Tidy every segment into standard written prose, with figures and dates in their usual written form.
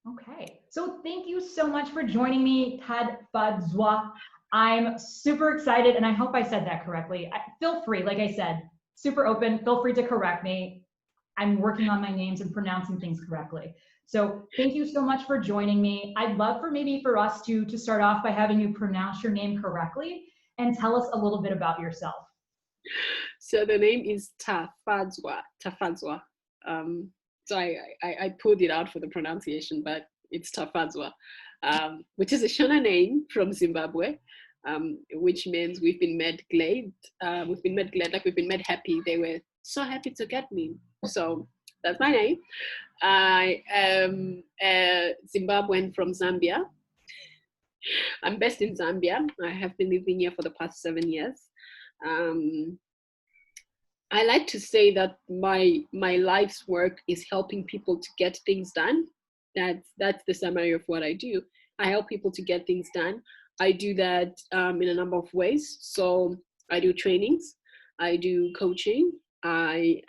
Okay, so thank you so much for joining me, Tafadzwa. I'm super excited, and I hope I said that correctly. Feel free, like I said, super open. Feel free to correct me. I'm working on my names and pronouncing things correctly. So thank you so much for joining me. I'd love for us to start off by having you pronounce your name correctly and tell us a little bit about yourself. So the name is Tafadzwa. Tafadzwa. So I pulled it out for the pronunciation, but it's Tafadzwa, which is a Shona name from Zimbabwe, which means we've been made glad. We've been made glad, like we've been made happy. They were so happy to get me. So that's my name. I am a Zimbabwean from Zambia. I'm based in Zambia. I have been living here for the past 7 years. I like to say that my life's work is helping people to get things done. That's the summary of what I do. I help people to get things done. I do that in a number of ways. So I do trainings, I do coaching, and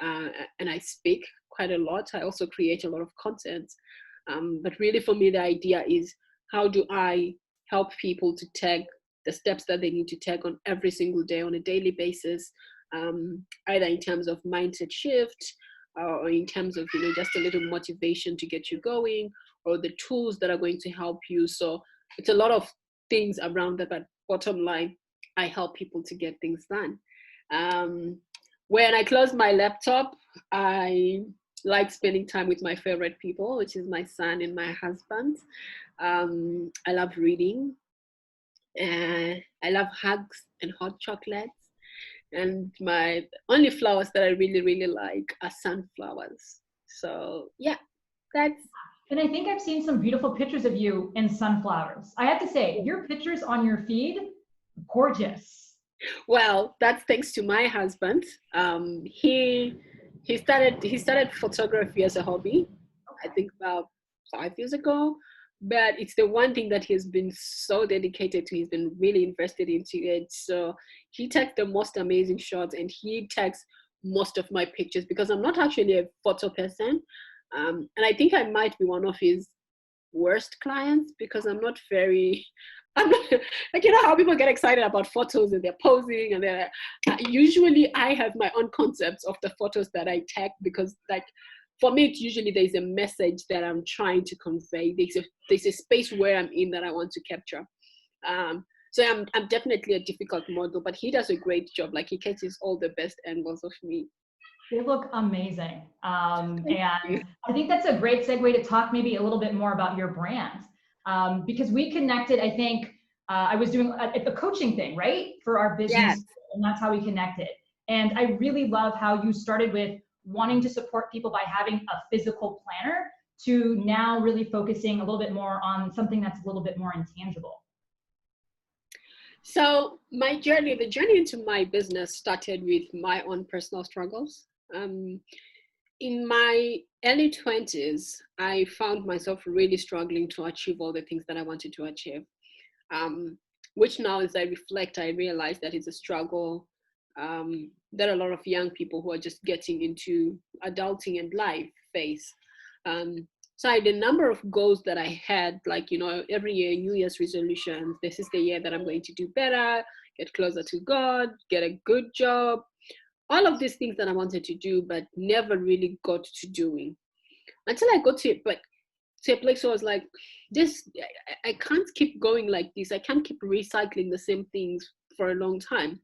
I speak quite a lot. I also create a lot of content. But really for me, the idea is, how do I help people to take the steps that they need to take on every single day, on a daily basis, either in terms of mindset shift, or in terms of just a little motivation to get you going, or the tools that are going to help you. So it's a lot of things around that, but bottom line, I help people to get things done. When I close my laptop, I like spending time with my favorite people, which is my son and my husband. I love reading. I love hugs and hot chocolates. And my only flowers that I really, really like are sunflowers. So yeah, that's. And I think I've seen some beautiful pictures of you in sunflowers. I have to say, your pictures on your feed, gorgeous. Well, that's thanks to my husband. He started photography as a hobby, I think about 5 years ago. But it's the one thing that he's been so dedicated to. He's been really invested into it. So he takes the most amazing shots, and he takes most of my pictures, because I'm not actually a photo person. And I think I might be one of his worst clients, because I'm not like, how people get excited about photos and they're posing and they're usually I have my own concepts of the photos that I take, because like, for me, it's usually there's a message that I'm trying to convey. There's a space where I'm in that I want to capture. So I'm definitely a difficult model, but he does a great job. Like, he catches all the best angles of me. They look amazing. And I think that's a great segue to talk maybe a little bit more about your brand. Because we connected, I think, I was doing a coaching thing, right? For our business, yes. And that's how we connected. And I really love how you started with wanting to support people by having a physical planner, to now really focusing a little bit more on something that's a little bit more intangible. So the journey into my business started with my own personal struggles. In my early 20s, I found myself really struggling to achieve all the things that I wanted to achieve, which now, as I reflect, I realize that it's a struggle that a lot of young people who are just getting into adulting and life face. So I had a number of goals that I had, like, every year, New Year's resolutions. This is the year that I'm going to do better, get closer to God, get a good job, all of these things that I wanted to do, but never really got to doing, until I got to a place where I was like, I can't keep going like this. I can't keep recycling the same things for a long time.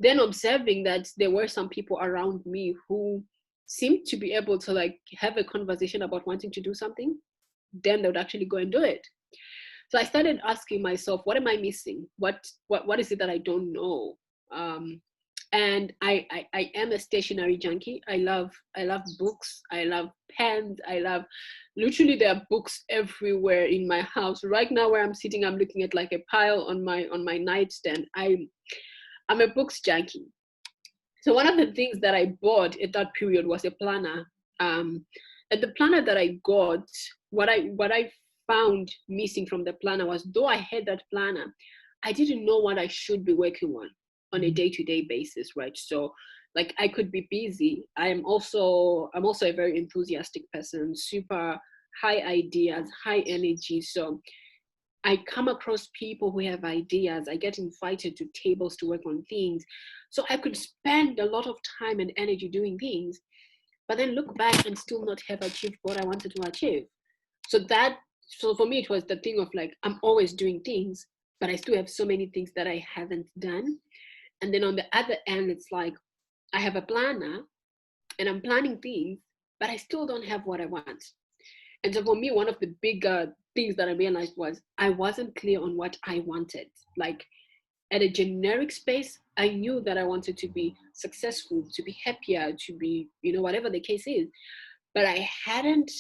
Then observing that there were some people around me who seemed to be able to like have a conversation about wanting to do something, then they would actually go and do it. So I started asking myself, what am I missing? What is it that I don't know? And I am a stationery junkie. I love books. I love pens. Literally, there are books everywhere in my house. Right now where I'm sitting, I'm looking at like a pile on my nightstand. I'm a books junkie. So one of the things that I bought at that period was a planner. And the planner that I got, what I found missing from the planner was, though I had that planner, I didn't know what I should be working on a day-to-day basis, right? So Like I could be busy. I'm also a very enthusiastic person, super high ideas, high energy. So I come across people who have ideas. I get invited to tables to work on things. So I could spend a lot of time and energy doing things, but then look back and still not have achieved what I wanted to achieve. So for me, it was the thing of like, I'm always doing things, but I still have so many things that I haven't done. And then on the other end, it's like, I have a planner and I'm planning things, but I still don't have what I want. And so for me, one of the bigger things that I realized was I wasn't clear on what I wanted. Like at a generic space, I knew that I wanted to be successful, to be happier, to be, whatever the case is. But I hadn't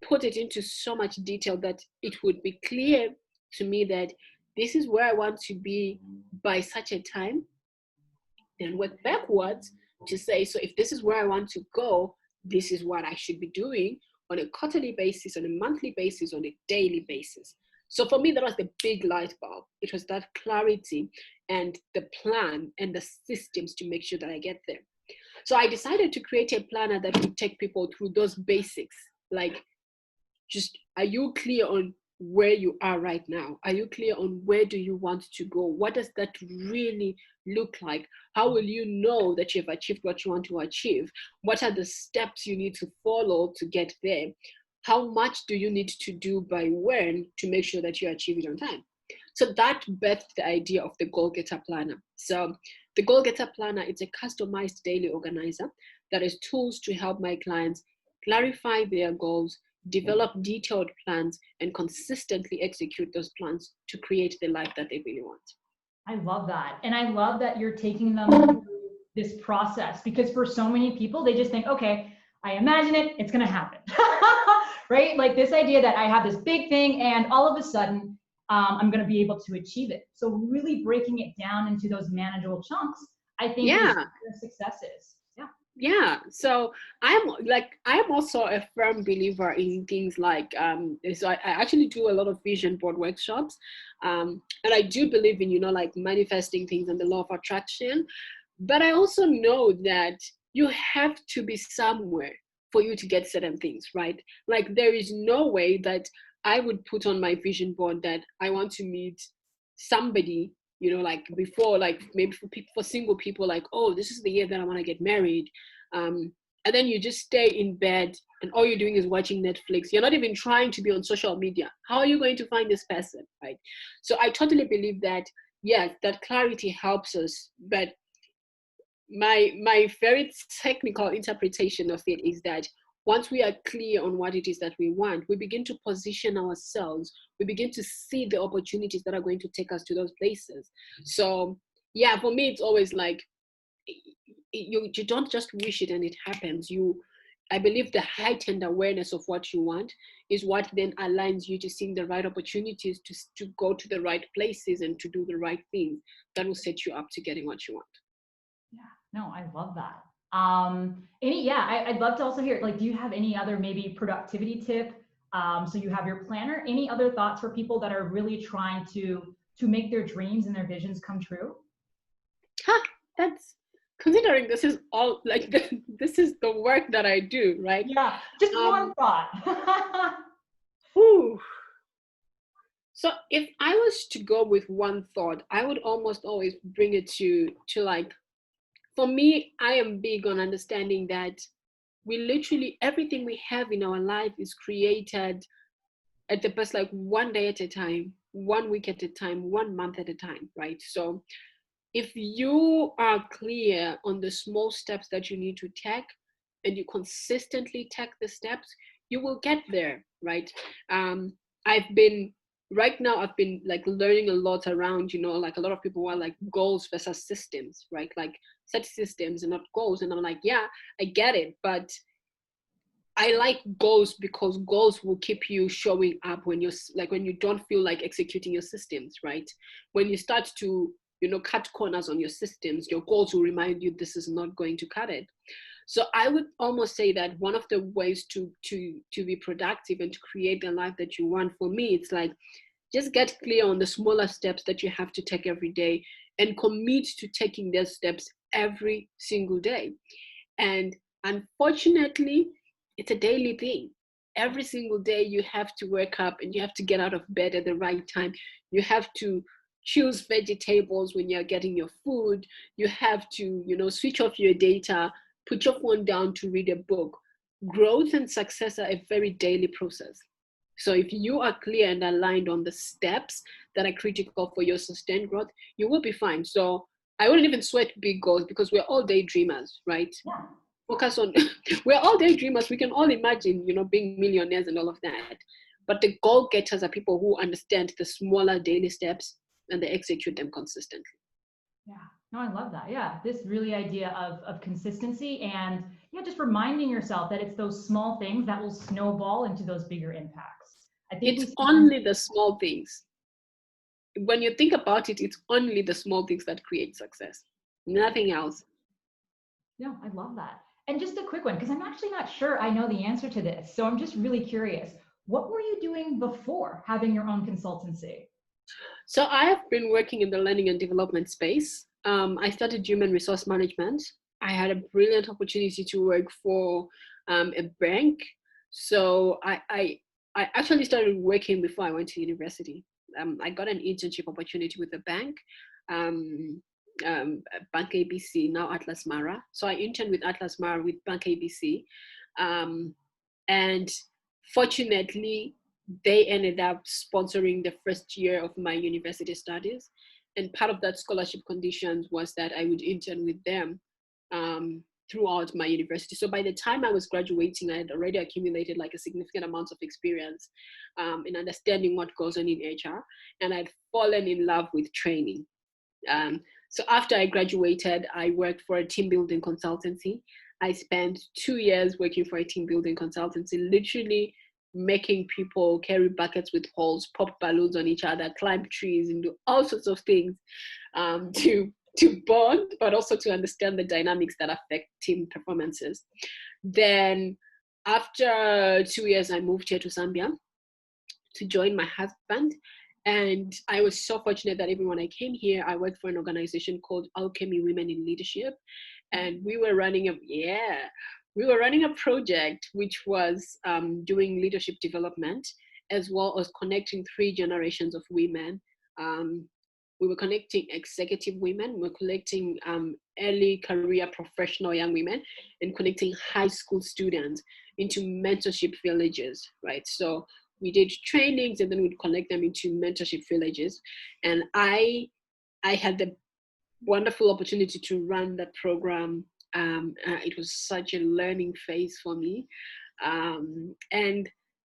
put it into so much detail that it would be clear to me that this is where I want to be by such a time, and work backwards to say, so if this is where I want to go, this is what I should be doing on a quarterly basis, on a monthly basis, on a daily basis. So for me, that was the big light bulb. It was that clarity and the plan and the systems to make sure that I get there. So I decided to create a planner that would take people through those basics. Like, just, are you clear on where you are right now? Are you clear on where do you want to go? What does that really look like? How will you know that you've achieved what you want to achieve? What are the steps you need to follow to get there? How much do you need to do by when to make sure that you achieve it on time? So that birthed the idea of the GoalGetter Planner. So the GoalGetter Planner, it's a customized daily organizer that has tools to help my clients clarify their goals, develop detailed plans, and consistently execute those plans to create the life that they really want. I love that. And I love that you're taking them through this process, because for so many people, they just think, okay, I imagine it, it's going to happen. Right? Like this idea that I have this big thing and all of a sudden I'm going to be able to achieve it. So really breaking it down into those manageable chunks, I think is where success is. Yeah, so I'm also a firm believer in things like so I actually do a lot of vision board workshops, and I do believe in like manifesting things and the law of attraction, but I also know that you have to be somewhere for you to get certain things, right? Like there is no way that I would put on my vision board that I want to meet somebody, like before, like maybe for single people, like, oh, this is the year that I want to get married. And then you just stay in bed and all you're doing is watching Netflix. You're not even trying to be on social media. How are you going to find this person, right? So I totally believe that, yes, that clarity helps us. But my very technical interpretation of it is that once we are clear on what it is that we want, we begin to position ourselves. We begin to see the opportunities that are going to take us to those places. So yeah, for me, it's always like, you don't just wish it and it happens. I believe the heightened awareness of what you want is what then aligns you to seeing the right opportunities to go to the right places and to do the right things that will set you up to getting what you want. Yeah, no, I love that. I'd love to also hear, like, do you have any other maybe productivity tip? So you have your planner. Any other thoughts for people that are really trying to make their dreams and their visions come true? That's, considering this is all like this is the work that I do, right? Yeah, just one thought. Ooh. So if I was to go with one thought, I would almost always bring it to like, for me, I am big on understanding that we literally, everything we have in our life is created at the best, like one day at a time, 1 week at a time, 1 month at a time, right? So if you are clear on the small steps that you need to take and you consistently take the steps, you will get there, right? Right now I've been like learning a lot around, like a lot of people are like goals versus systems, right? Like set systems and not goals. And I'm like, yeah, I get it. But I like goals because goals will keep you showing up when you don't feel like executing your systems, right? When you start to, cut corners on your systems, your goals will remind you this is not going to cut it. So I would almost say that one of the ways to be productive and to create the life that you want, for me, it's like, just get clear on the smaller steps that you have to take every day and commit to taking those steps every single day. And unfortunately, it's a daily thing. Every single day you have to wake up and you have to get out of bed at the right time. You have to choose vegetables when you're getting your food. You have to, switch off your data, put your phone down to read a book. Growth and success are a very daily process. So if you are clear and aligned on the steps that are critical for your sustained growth, you will be fine. So I wouldn't even sweat big goals because we're all daydreamers, right? Yeah. Focus on, we're all daydreamers. We can all imagine, being millionaires and all of that. But the goal getters are people who understand the smaller daily steps and they execute them consistently. Yeah, no, I love that. Yeah, this really idea of consistency and just reminding yourself that it's those small things that will snowball into those bigger impacts. I think it's only the small things. When you think about it, it's only the small things that create success, nothing else. No, I love that. And just a quick one, because I'm actually not sure I know the answer to this. So I'm just really curious. What were you doing before having your own consultancy? So I have been working in the learning and development space. I started human resource management. I had a brilliant opportunity to work for a bank. So I actually started working before I went to university. I got an internship opportunity with a bank, Bank ABC, now Atlas Mara. So I interned with Atlas Mara with Bank ABC. And fortunately, they ended up sponsoring the first year of my university studies. And part of that scholarship conditions was that I would intern with them throughout my university. So by the time I was graduating, I had already accumulated like a significant amount of experience in understanding what goes on in HR. And I'd fallen in love with training. So after I graduated, I worked for a team building consultancy. I spent 2 years working for a team building consultancy, literally making people carry buckets with holes, pop balloons on each other, climb trees, and do all sorts of things to bond, but also to understand the dynamics that affect team performances. Then after 2 years, I moved here to Zambia to join my husband. And I was so fortunate that even when I came here, I worked for an organization called Alchemy Women in Leadership. And we were running a project which was doing leadership development, as well as connecting 3 generations of women. We were connecting executive women, we were connecting early career professional young women, and connecting high school students into mentorship villages, right? So we did trainings and then we'd connect them into mentorship villages. And I had the wonderful opportunity to run that program. It was such a learning phase for me. And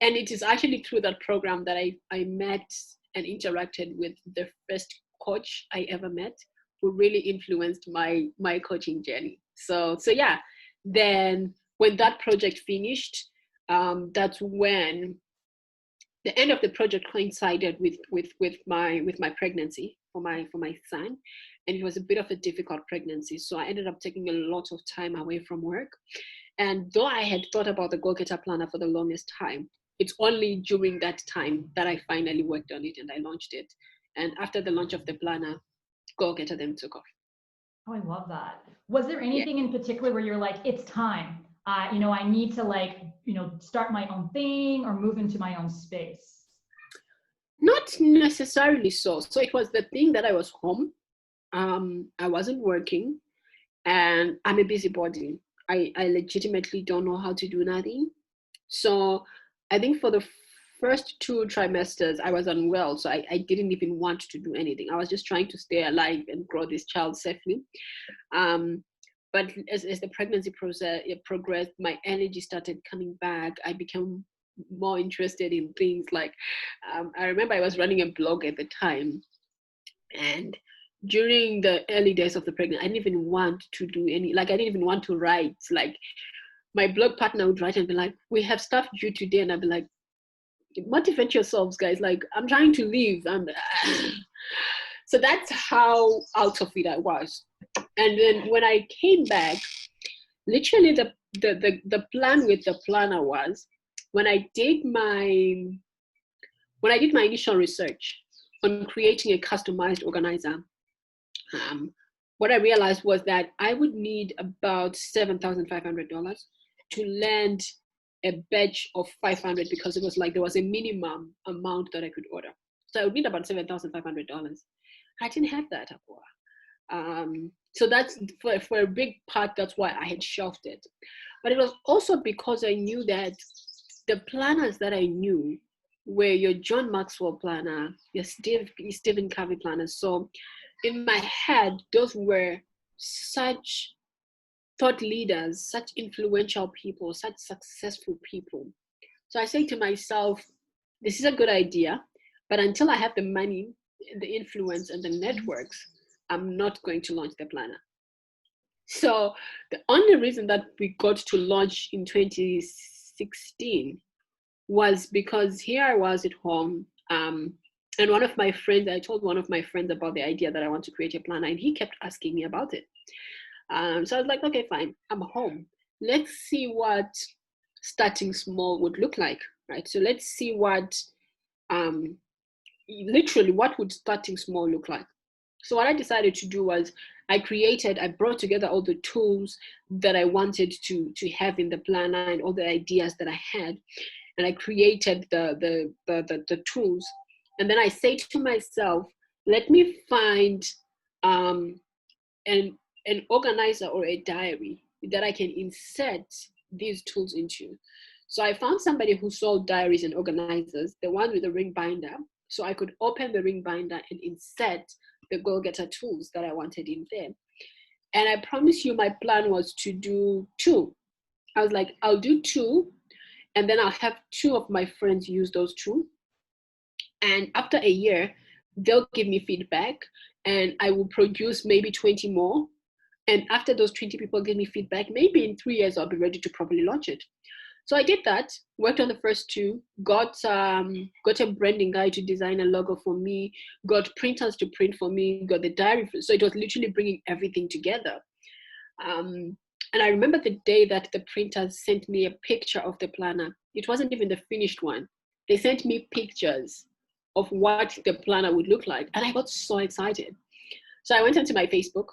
it is actually through that program that I met and interacted with the first coach I ever met, who really influenced my coaching journey. So yeah, then when that project finished, that's when the end of the project coincided with my pregnancy for my son, and it was a bit of a difficult pregnancy. So I ended up taking a lot of time away from work. And though I had thought about the GoalGetter planner for the longest time, it's only during that time that I finally worked on it and I launched it. And after the launch of the planner, GoalGetter then took off. Oh, I love that. Was there anything in particular where you're like, it's time? I need to start my own thing or move into my own space? Not necessarily so. So it was the thing that I was home. I wasn't working and I'm a busybody. I legitimately don't know how to do nothing. So I think for the first 2 trimesters, I was unwell. So I didn't even want to do anything. I was just trying to stay alive and grow this child safely. But as the pregnancy process progressed, my energy started coming back. I became more interested in things like, I remember I was running a blog at the time. And during the early days of the pregnancy, I didn't even want to do I didn't even want to write. Like my blog partner would write and be like, we have stuff due today. And I'd be like, motivate yourselves, guys. Like I'm trying to leave. So that's how out of it I was. And then when I came back, literally the plan with the planner was when I did my initial research on creating a customized organizer, what I realized was that I would need about $7,500 to land a batch of 500, because it was like there was a minimum amount that I could order. So I would need about $7,500. I didn't have that, Akua. So that's for a big part, that's why I had shelved it. But it was also because I knew that the planners that I knew were your John Maxwell planner, your Stephen Covey planners. So in my head, those were such thought leaders, such influential people, such successful people. So I say to myself, this is a good idea, but until I have the money, the influence, and the networks, I'm not going to launch the planner. So the only reason that we got to launch in 2016 was because here I was at home, and one of my friends, I told one of my friends about the idea that I want to create a planner, and he kept asking me about it. So I was like, okay, fine, I'm home. Let's see what starting small would look like, right? So let's see what, literally, what would starting small look like? So what I decided to do was I brought together all the tools that I wanted to have in the planner and all the ideas that I had. And I created the tools. And then I say to myself, let me find an organizer or a diary that I can insert these tools into. So I found somebody who sold diaries and organizers, the one with the ring binder. So I could open the ring binder and insert the GoalGetter tools that I wanted in there. And I promise you, my plan was to do 2. I was like, I'll do 2, and then I'll have 2 of my friends use those 2. And after a year, they'll give me feedback, and I will produce maybe 20 more. And after those 20 people give me feedback, maybe in 3 years, I'll be ready to properly launch it. So I did that, worked on the first 2, got a branding guy to design a logo for me, got printers to print for me, got the diary. So it was literally bringing everything together. And I remember the day that the printers sent me a picture of the planner. It wasn't even the finished one. They sent me pictures of what the planner would look like. And I got so excited. So I went onto my Facebook,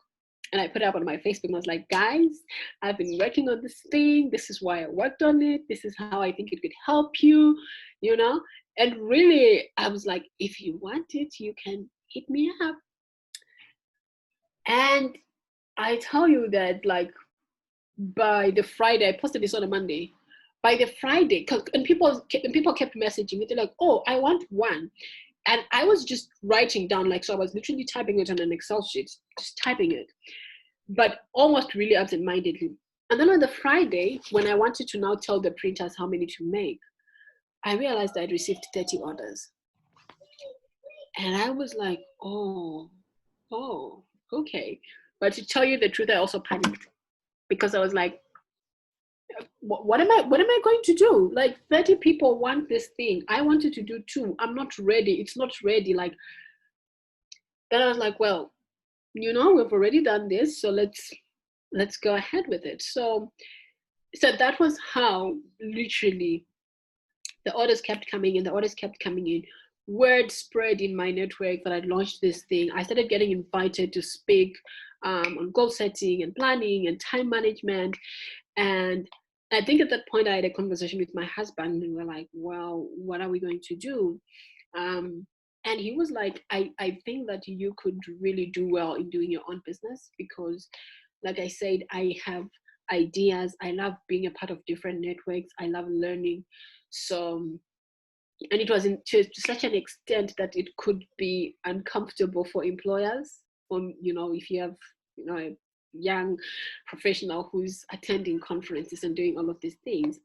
and I put it up on my Facebook, and I was like, guys, I've been working on this thing. This is why I worked on it. This is how I think it could help you, you know? And really, I was like, if you want it, you can hit me up. And I tell you that, like, by the Friday, I posted this on a Monday. By the Friday, and people kept messaging me. They're like, oh, I want one. And I was just writing down, like, so I was literally typing it on an Excel sheet, just typing it, but almost really absent-mindedly. And then on the Friday, when I wanted to now tell the printers how many to make, I realized I'd received 30 orders. And I was like, oh, okay. But to tell you the truth, I also panicked, because I was like, what am I going to do? Like, 30 people want this thing. I wanted to do 2. I'm not ready. It's not ready. Like, then I was like, well, you know, we've already done this, so let's go ahead with it. So that was how literally the orders kept coming in. Word spread in my network that I'd launched this thing. I started getting invited to speak on goal setting and planning and time management. And I think at that point I had a conversation with my husband, and we're like, well, what are we going to do? And he was like, I think that you could really do well in doing your own business, because, like I said, I have ideas. I love being a part of different networks. I love learning. So, and it was to such an extent that it could be uncomfortable for employers. You know, if you have, you know, a young professional who's attending conferences and doing all of these things.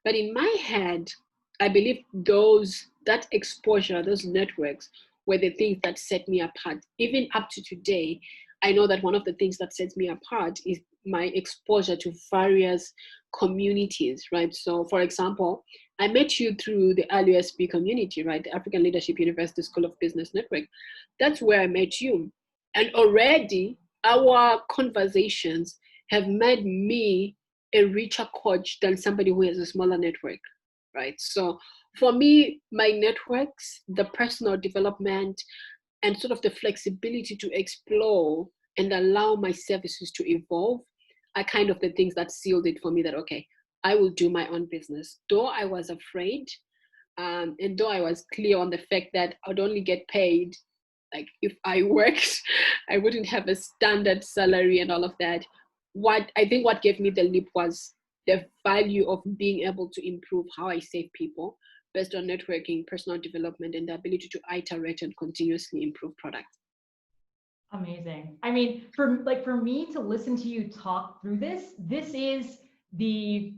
But in my head, I believe that exposure, those networks were the things that set me apart. Even up to today, I know that one of the things that sets me apart is my exposure to various communities, right? So, for example, I met you through the ALUSB community, right? The African Leadership University School of Business Network. That's where I met you. And already our conversations have made me a richer coach than somebody who has a smaller network, right? So for me, my networks, the personal development, and sort of the flexibility to explore and allow my services to evolve are kind of the things that sealed it for me, that, okay, I will do my own business. Though I was afraid, and though I was clear on the fact that I'd only get paid, like if I worked, I wouldn't have a standard salary and all of that. What gave me the leap was the value of being able to improve how I save people based on networking, personal development, and the ability to iterate and continuously improve products. Amazing. I mean, for me to listen to you talk through this is the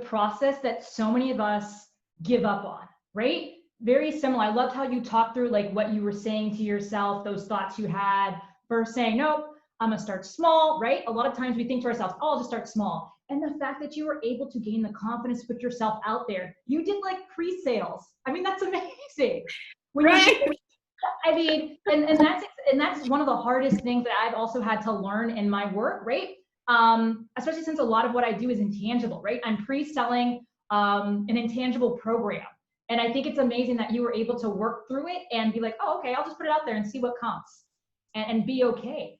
process that so many of us give up on, right? Very similar. I loved how you talked through like what you were saying to yourself, those thoughts you had first saying, nope, I'm gonna start small, right? A lot of times we think to ourselves, oh, I'll just start small. And the fact that you were able to gain the confidence to put yourself out there, you did like pre-sales. I mean, that's amazing. Right. I mean, and that's one of the hardest things that I've also had to learn in my work, right? Especially since a lot of what I do is intangible, right? I'm pre-selling an intangible program. And I think it's amazing that you were able to work through it and be like, oh, okay, I'll just put it out there and see what comes, and be okay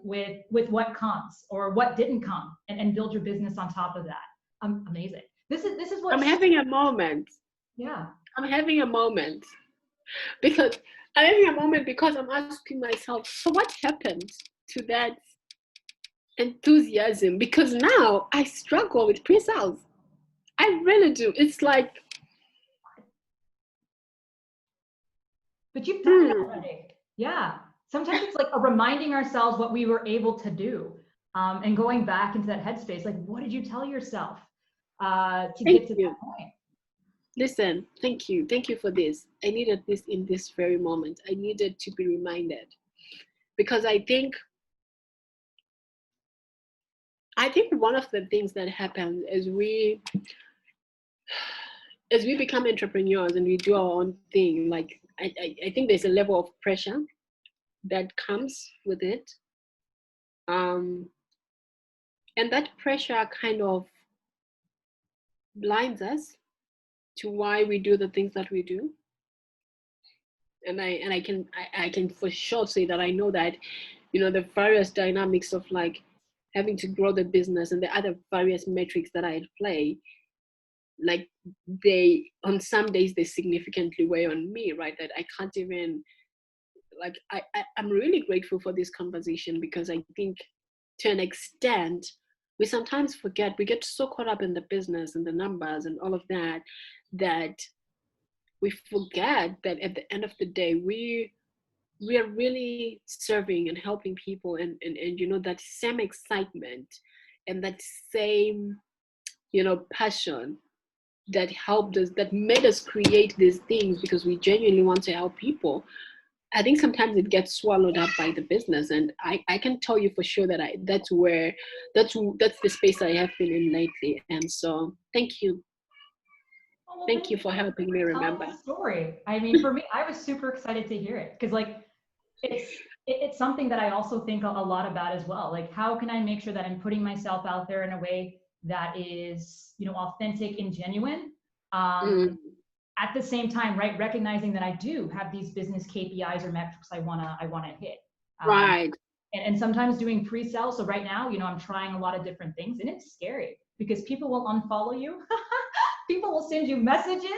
with what comes or what didn't come, and build your business on top of that. Amazing. This is what I'm having a moment. Yeah. I'm having a moment because I'm asking myself, so what happened to that enthusiasm? Because now I struggle with pre-sales. I really do. It's like, but you've done it already. Yeah. Sometimes it's like a reminding ourselves what we were able to do, and going back into that headspace. Like, what did you tell yourself to get to that point? Listen, thank you. Thank you for this. I needed this in this very moment. I needed to be reminded, because I think one of the things that happens as we become entrepreneurs and we do our own thing, like I think there's a level of pressure that comes with it. And that pressure kind of blinds us to why we do the things that we do. And I can for sure say that I know that, the various dynamics of like having to grow the business and the other various metrics that I play, like they, on some days they significantly weigh on me, right? That I can't even, like, I'm really grateful for this conversation, because I think to an extent, we sometimes forget, we get so caught up in the business and the numbers and all of that, that we forget that at the end of the day, we are really serving and helping people, and that same excitement and that same, passion that helped us, that made us create these things because we genuinely want to help people. I think sometimes it gets swallowed up by the business, and I can tell you for sure that that's the space I have been in lately. And so thank you. Well, thank you for helping me remember. Story. I mean, for me, I was super excited to hear it, because like it's something that I also think a lot about as well. Like, how can I make sure that I'm putting myself out there in a way that is, authentic and genuine? At the same time, right, recognizing that I do have these business KPIs or metrics I wanna hit. Right. And sometimes doing pre-sale. So right now, I'm trying a lot of different things, and it's scary because people will unfollow you. People will send you messages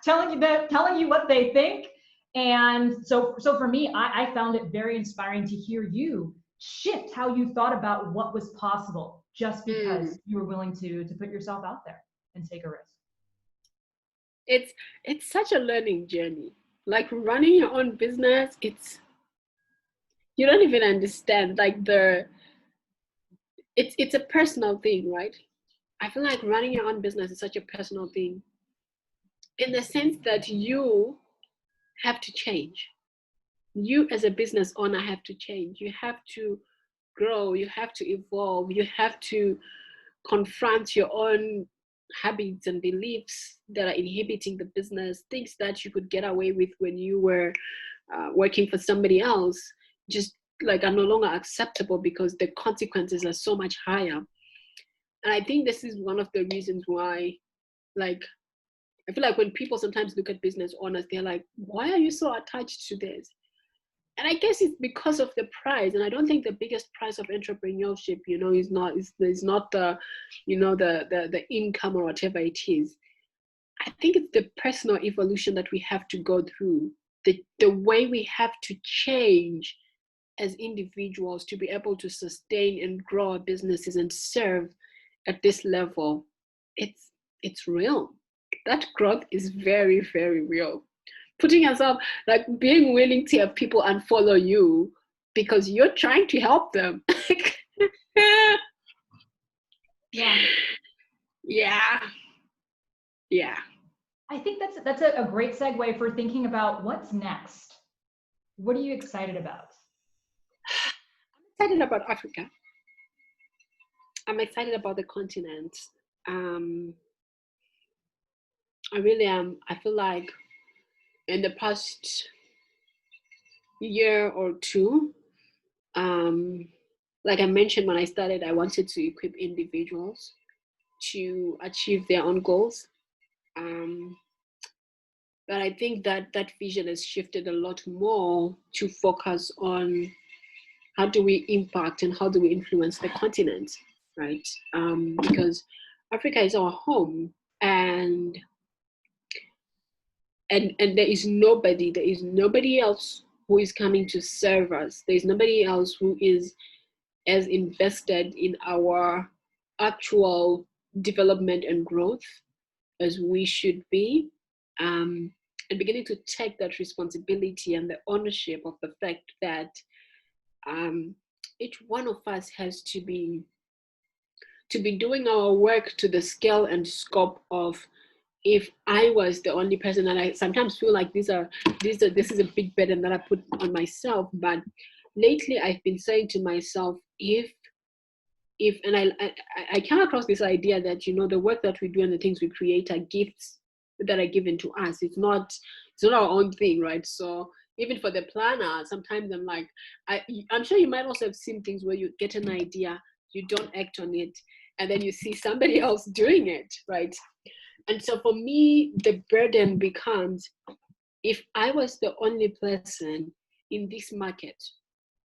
telling you what they think. And so for me, I found it very inspiring to hear you shift how you thought about what was possible, just because you were willing to put yourself out there and take a risk. It's such a learning journey. Like running your own business, you don't even understand, like it's a personal thing, right? I feel like running your own business is such a personal thing, in the sense that you have to change. You as a business owner have to change. You have to grow. You have to evolve. You have to confront your own habits and beliefs that are inhibiting the business, things that you could get away with when you were working for somebody else, just like are no longer acceptable because the consequences are so much higher. And I think this is one of the reasons why, like, I feel like when people sometimes look at business owners, they're like, why are you so attached to this? and I guess it's because of the prize. And I don't think the biggest prize of entrepreneurship, is not the, the income or whatever it is. I think it's the personal evolution that we have to go through, the way we have to change as individuals to be able to sustain and grow our businesses and serve at this level. It's real. That growth is very, very real. Putting yourself, like being willing to have people unfollow you because you're trying to help them. Yeah. Yeah. I think that's a great segue for thinking about what's next. What are you excited about? I'm excited about Africa. I'm excited about the continent. I really am. I feel like in the past year or two, like I mentioned when I started, I wanted to equip individuals to achieve their own goals. But I think that vision has shifted a lot more to focus on how do we impact and how do we influence the continent, right? Because Africa is our home, and there is nobody else who is coming to serve us. There is nobody else who is as invested in our actual development and growth as we should be, and beginning to take that responsibility and the ownership of the fact that each one of us has to be doing our work to the scale and scope of, if I was the only person. And I sometimes feel like this is a big burden that I put on myself. But lately I've been saying to myself, if and I came across this idea that, the work that we do and the things we create are gifts that are given to us. It's not our own thing, right? So even for the planner, sometimes I'm like, I'm sure you might also have seen things where you get an idea, you don't act on it, and then you see somebody else doing it, right? And so for me, the burden becomes, if I was the only person in this market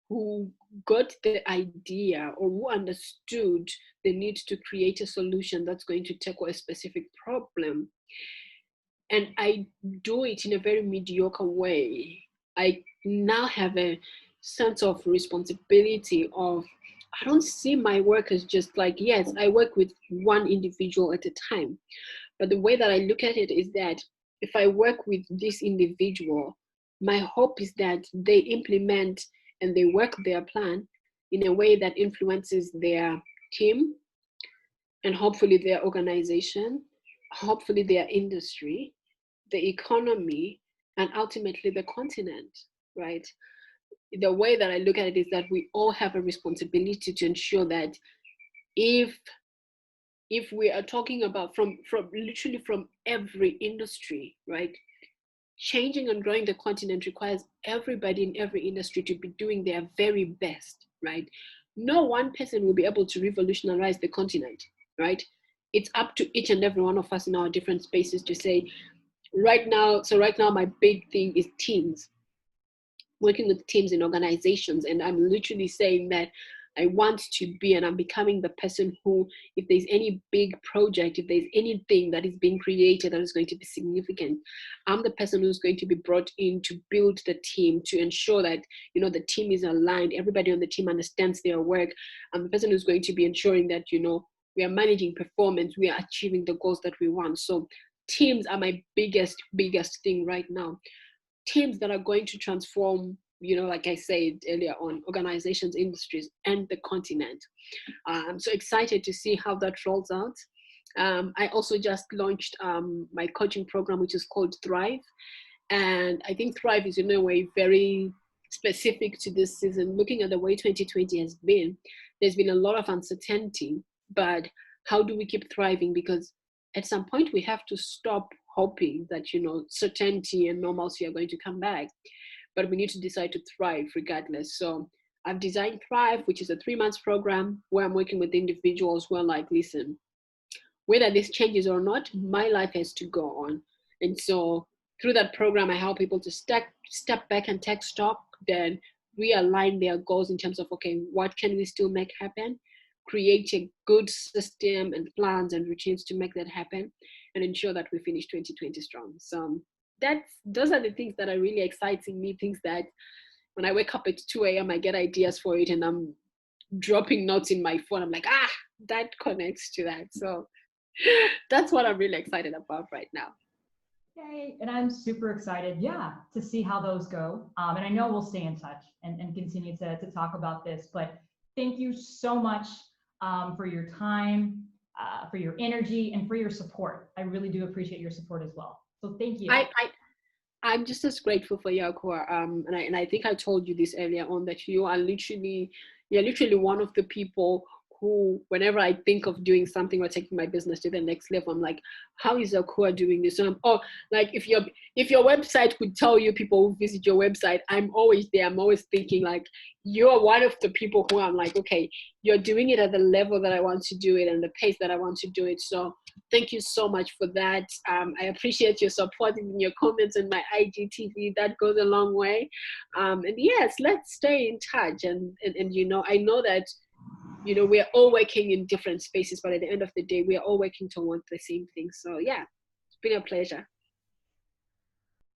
who got the idea or who understood the need to create a solution that's going to tackle a specific problem, and I do it in a very mediocre way, I now have a sense of responsibility of, I don't see my work as just like, yes, I work with one individual at a time. But the way that I look at it is that if I work with this individual, my hope is that they implement and they work their plan in a way that influences their team and hopefully their organization, hopefully their industry, the economy, and ultimately the continent, right? The way that I look at it is that we all have a responsibility to ensure that if we are talking about from literally from every industry, right? Changing and growing the continent requires everybody in every industry to be doing their very best, right? No one person will be able to revolutionize the continent, right? It's up to each and every one of us in our different spaces to say, right now my big thing is teams, working with teams in organizations. And I'm literally saying that I want to be, and I'm becoming the person who, if there's any big project, if there's anything that is being created that is going to be significant, I'm the person who's going to be brought in to build the team, to ensure that, the team is aligned, everybody on the team understands their work. I'm the person who's going to be ensuring that, we are managing performance, we are achieving the goals that we want. So teams are my biggest thing right now. Teams that are going to transform, like I said earlier on, organizations, industries, and the continent. I'm so excited to see how that rolls out. I also just launched my coaching program, which is called Thrive. And I think Thrive is in a way very specific to this season. Looking at the way 2020 has been, there's been a lot of uncertainty, but how do we keep thriving? Because at some point we have to stop hoping that, certainty and normalcy are going to come back, but we need to decide to thrive regardless. So I've designed Thrive, which is a 3-month program where I'm working with individuals who are like, listen, whether this changes or not, my life has to go on. And so through that program, I help people to step back and take stock, then realign their goals in terms of, okay, what can we still make happen? Create a good system and plans and routines to make that happen and ensure that we finish 2020 strong. So those are the things that are really exciting me, things that when I wake up at 2 a.m., I get ideas for it and I'm dropping notes in my phone. I'm like, that connects to that. So that's what I'm really excited about right now. Yay. And I'm super excited, to see how those go. And I know we'll stay in touch and continue to talk about this, but thank you so much for your time, for your energy, and for your support. I really do appreciate your support as well. So thank you. I'm just as grateful for you, Akua. And I think I told you this earlier on, that you're literally one of the people who, whenever I think of doing something or taking my business to the next level, I'm like, how is Akua doing this? And like, if your website could tell you people who visit your website, I'm always there. I'm always thinking like, you're one of the people who I'm like, okay, you're doing it at the level that I want to do it and the pace that I want to do it. So thank you so much for that. I appreciate your support in your comments and my IGTV. That goes a long way. And yes, let's stay in touch. And I know that, we're all working in different spaces, but at the end of the day, we are all working towards the same thing. So yeah, it's been a pleasure.